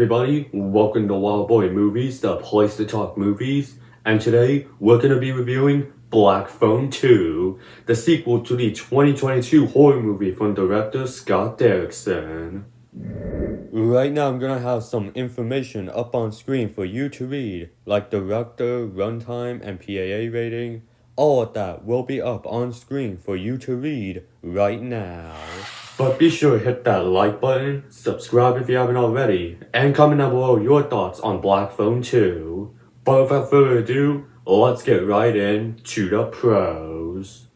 everybody, welcome to Wild Boy Movies, the place to talk movies, and today we're going to be reviewing Black Phone 2, the sequel to the 2022 horror movie from director Scott Derrickson. Right now I'm going to have some information up on screen for you to read, like director, runtime, and PAA rating. All of that will be up on screen for you to read right now. But be sure to hit that like button, subscribe if you haven't already, and comment down below your thoughts on Black Phone 2. But without further ado, let's get right into the pros.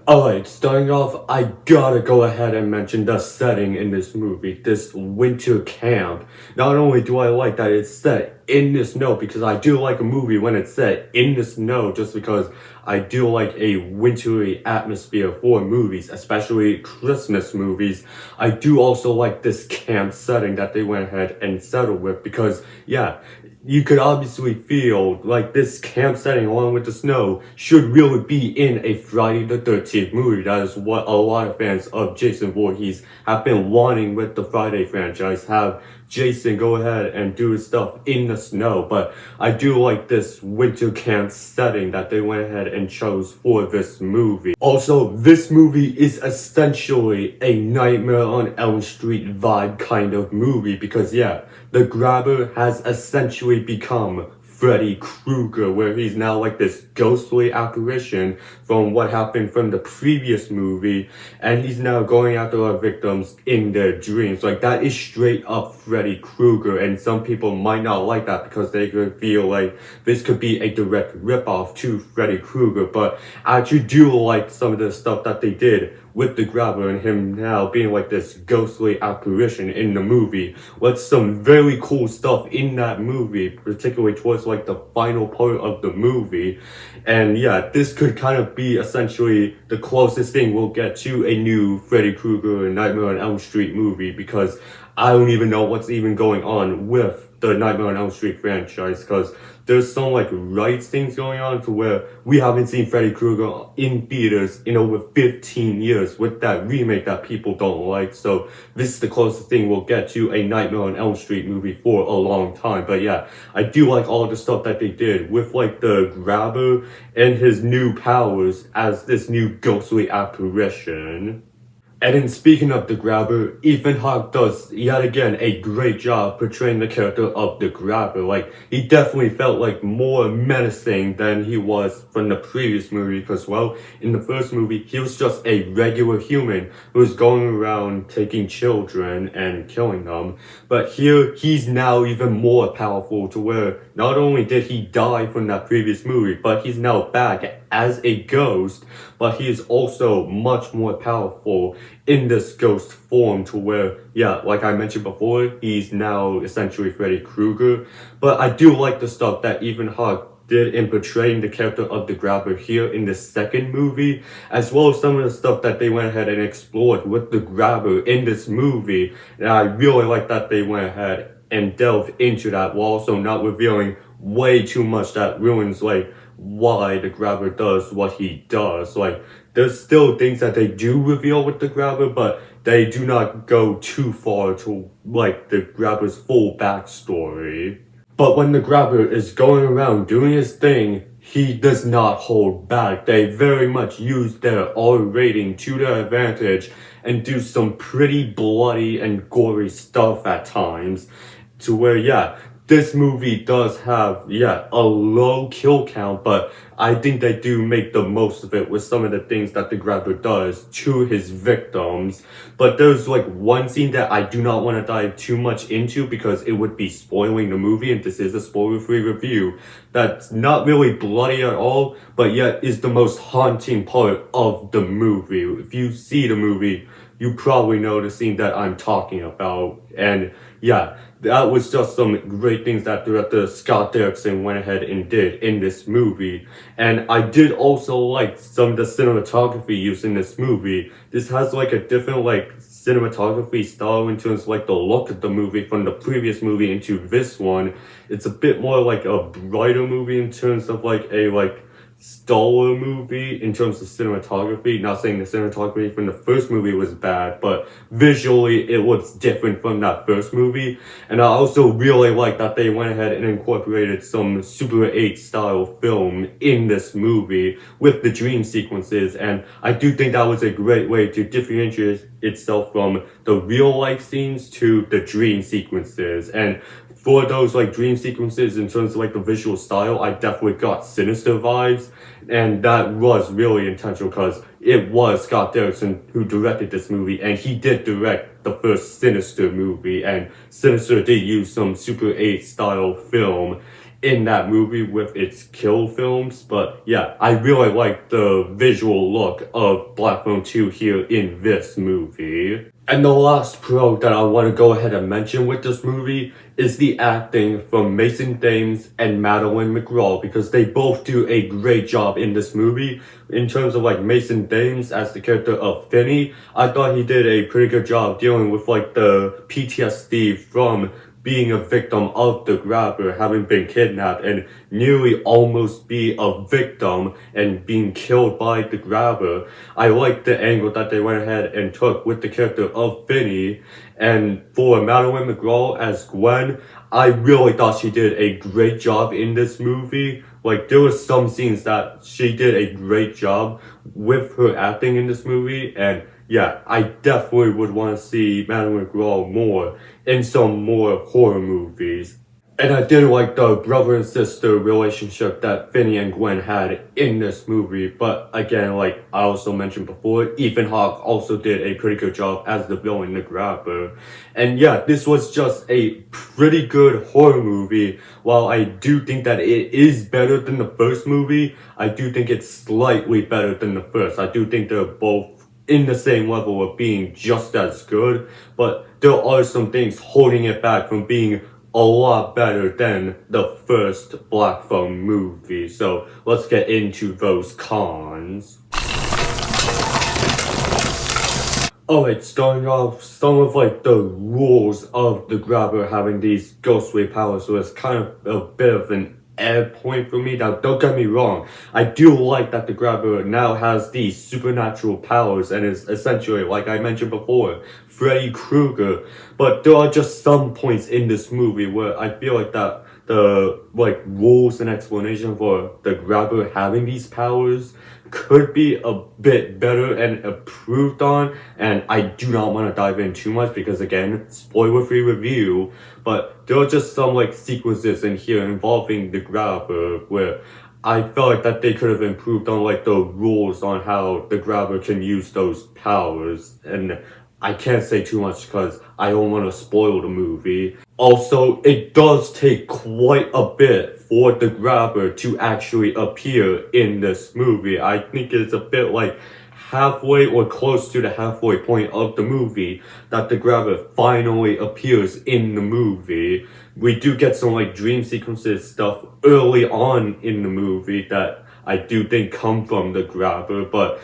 Alright, starting off, I gotta go ahead and mention the setting in this movie, this winter camp. Not only do I like that it's set in the snow, because I do like a movie when it's set in the snow, just because I do like a wintry atmosphere for movies, especially Christmas movies. I do also like this camp setting that they went ahead and settled with, because, yeah, you could obviously feel like this camp setting along with the snow should really be in a Friday the 13th movie. That is what a lot of fans of Jason Voorhees have been wanting with the Friday franchise. Have Jason go ahead and do his stuff in the snow. But I do like this winter camp setting that they went ahead and chose for this movie. Also, this movie is essentially a Nightmare on Elm Street vibe kind of movie because, yeah, the Grabber has essentially become Freddy Krueger, where he's now like this ghostly apparition from what happened from the previous movie, and he's now going after our victims in their dreams. Like, that is straight up Freddy Krueger, and some people might not like that because they could feel like this could be a direct ripoff to Freddy Krueger, but I actually do like some of the stuff that they did with the Grabber and him now being like this ghostly apparition in the movie. With some very cool stuff in that movie, particularly towards like the final part of the movie. And yeah, this could kind of be essentially the closest thing we'll get to a new Freddy Krueger and Nightmare on Elm Street movie, because I don't even know what's even going on with the Nightmare on Elm Street franchise, because there's some like rights things going on to where we haven't seen Freddy Krueger in theaters in over 15 years with that remake that people don't like. So this is the closest thing we'll get to a Nightmare on Elm Street movie for a long time. But yeah, I do like all the stuff that they did with like the Grabber and his new powers as this new ghostly apparition. And then speaking of the Grabber, Ethan Hawke does yet again a great job portraying the character of the Grabber. Like, he definitely felt like more menacing than he was from the previous movie, because, well, in the first movie, he was just a regular human who was going around taking children and killing them. But here, he's now even more powerful, to where not only did he die from that previous movie, but he's now back as a ghost, but he is also much more powerful in this ghost form, to where, yeah, like I mentioned before, he's now essentially Freddy Krueger. But I do like the stuff that Ethan Hawke did in portraying the character of the Grabber here in the second movie, as well as some of the stuff that they went ahead and explored with the Grabber in this movie. And I really like that they went ahead and delved into that while also not revealing way too much that ruins like why the Grabber does what he does. Like, there's still things that they do reveal with the Grabber, but they do not go too far to like the Grabber's full backstory. But when the Grabber is going around doing his thing, he does not hold back. They very much use their R rating to their advantage and do some pretty bloody and gory stuff at times, to where, yeah, this movie does have, yeah, a low kill count, but I think they do make the most of it with some of the things that the Grabber does to his victims. But there's like one scene that I do not want to dive too much into because it would be spoiling the movie, and this is a spoiler-free review, that's not really bloody at all, but yet is the most haunting part of the movie. If you see the movie, you probably know the scene that I'm talking about. And yeah, that was just some great things that director Scott Derrickson went ahead and did in this movie. And I did also like some of the cinematography used in this movie. This has like a different like cinematography style in terms of like the look of the movie from the previous movie into this one. It's a bit more like a brighter movie in terms of like a like stellar movie in terms of cinematography. Not saying the cinematography from the first movie was bad, but visually it was different from that first movie. And I also really like that they went ahead and incorporated some Super 8 style film in this movie with the dream sequences, and I do think that was a great way to differentiate itself from the real life scenes to the dream sequences. And for those like dream sequences in terms of like the visual style, I definitely got Sinister vibes, and that was really intentional because it was Scott Derrickson who directed this movie, and he did direct the first Sinister movie, and Sinister did use some Super 8 style film in that movie with its kill films. But yeah, I really like the visual look of Black Phone 2 here in this movie. And the last pro that I want to go ahead and mention with this movie is the acting from Mason Thames and Madeline McGraw, because they both do a great job in this movie. In terms of like Mason Thames as the character of Finney, I thought he did a pretty good job dealing with like the PTSD from being a victim of the grabber, having been kidnapped and nearly almost be a victim and being killed by the grabber. I like the angle that they went ahead and took with the character of Finney. And for Madeline McGraw as Gwen, I really thought she did a great job in this movie. Like, there were some scenes that she did a great job with her acting in this movie, and yeah, I definitely would want to see Madeline McGraw more in some more horror movies. And I did like the brother and sister relationship that Finney and Gwen had in this movie. But again, like I also mentioned before, Ethan Hawke also did a pretty good job as the villain, the grabber. And yeah, this was just a pretty good horror movie. While I do think that it is better than the first movie, I do think it's slightly better than the first. I do think they're both in the same level of being just as good, but there are some things holding it back from being a lot better than the first Black Phone movie. So let's get into those cons. Alright, starting off, some of like the rules of the grabber having these ghostly powers was kind of a bit of an air point for me. Now, don't get me wrong, I do like that the grabber now has these supernatural powers and is essentially, like I mentioned before, Freddy Krueger. But there are just some points in this movie where I feel like that the like rules and explanation for the grabber having these powers could be a bit better and improved on, and I do not want to dive in too much because again, spoiler-free review, but there are just some like sequences in here involving the grabber where I felt like that they could have improved on like the rules on how the grabber can use those powers, and I can't say too much because I don't want to spoil the movie. Also, it does take quite a bit for the grabber to actually appear in this movie. I think it's a bit like halfway or close to the halfway point of the movie that the grabber finally appears in the movie. We do get some like dream sequences stuff early on in the movie that I do think come from the grabber, but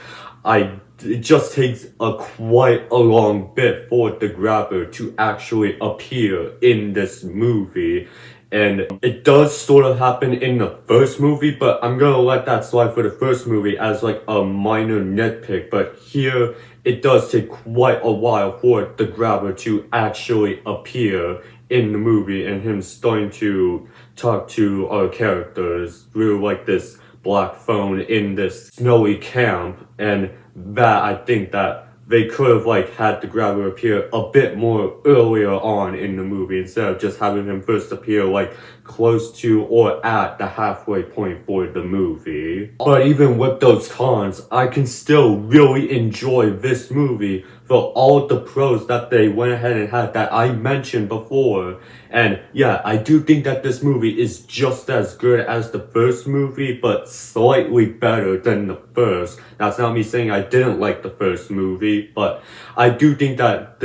it just takes quite a long bit for the grabber to actually appear in this movie. And it does sort of happen in the first movie, but I'm gonna let that slide for the first movie as like a minor nitpick. But here, it does take quite a while for the grabber to actually appear in the movie and him starting to talk to our characters through like this Black Phone in this snowy camp. And that I think that they could have like had the grabber appear a bit more earlier on in the movie instead of just having him first appear like close to or at the halfway point for the movie. But even with those cons, I can still really enjoy this movie for all the pros that they went ahead and had that I mentioned before. And yeah, I do think that this movie is just as good as the first movie, but slightly better than the first. That's not me saying I didn't like the first movie, but I do think that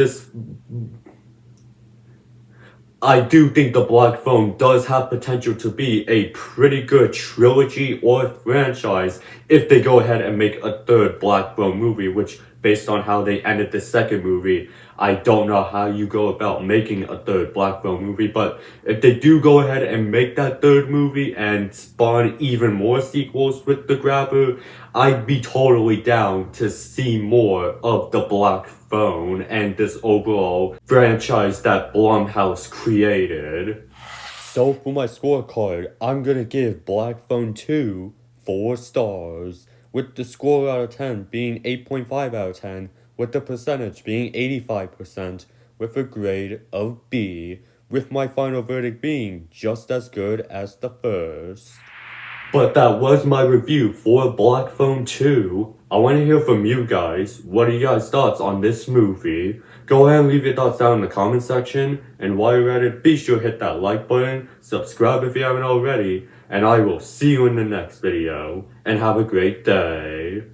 I do think the Black Phone does have potential to be a pretty good trilogy or franchise if they go ahead and make a third Black Phone movie, which based on how they ended the second movie, I don't know how you go about making a third Black Phone movie, but if they do go ahead and make that third movie and spawn even more sequels with the Grabber, I'd be totally down to see more of the Black Phone and this overall franchise that Blumhouse created. So for my scorecard, I'm gonna give Black Phone 2 4 stars, with the score out of 10 being 8.5 out of 10, with the percentage being 85%, with a grade of B, with my final verdict being just as good as the first. But that was my review for Black Phone 2. I want to hear from you guys. What are you guys' thoughts on this movie? Go ahead and leave your thoughts down in the comment section. And while you're at it, be sure to hit that like button, subscribe if you haven't already, and I will see you in the next video. And have a great day.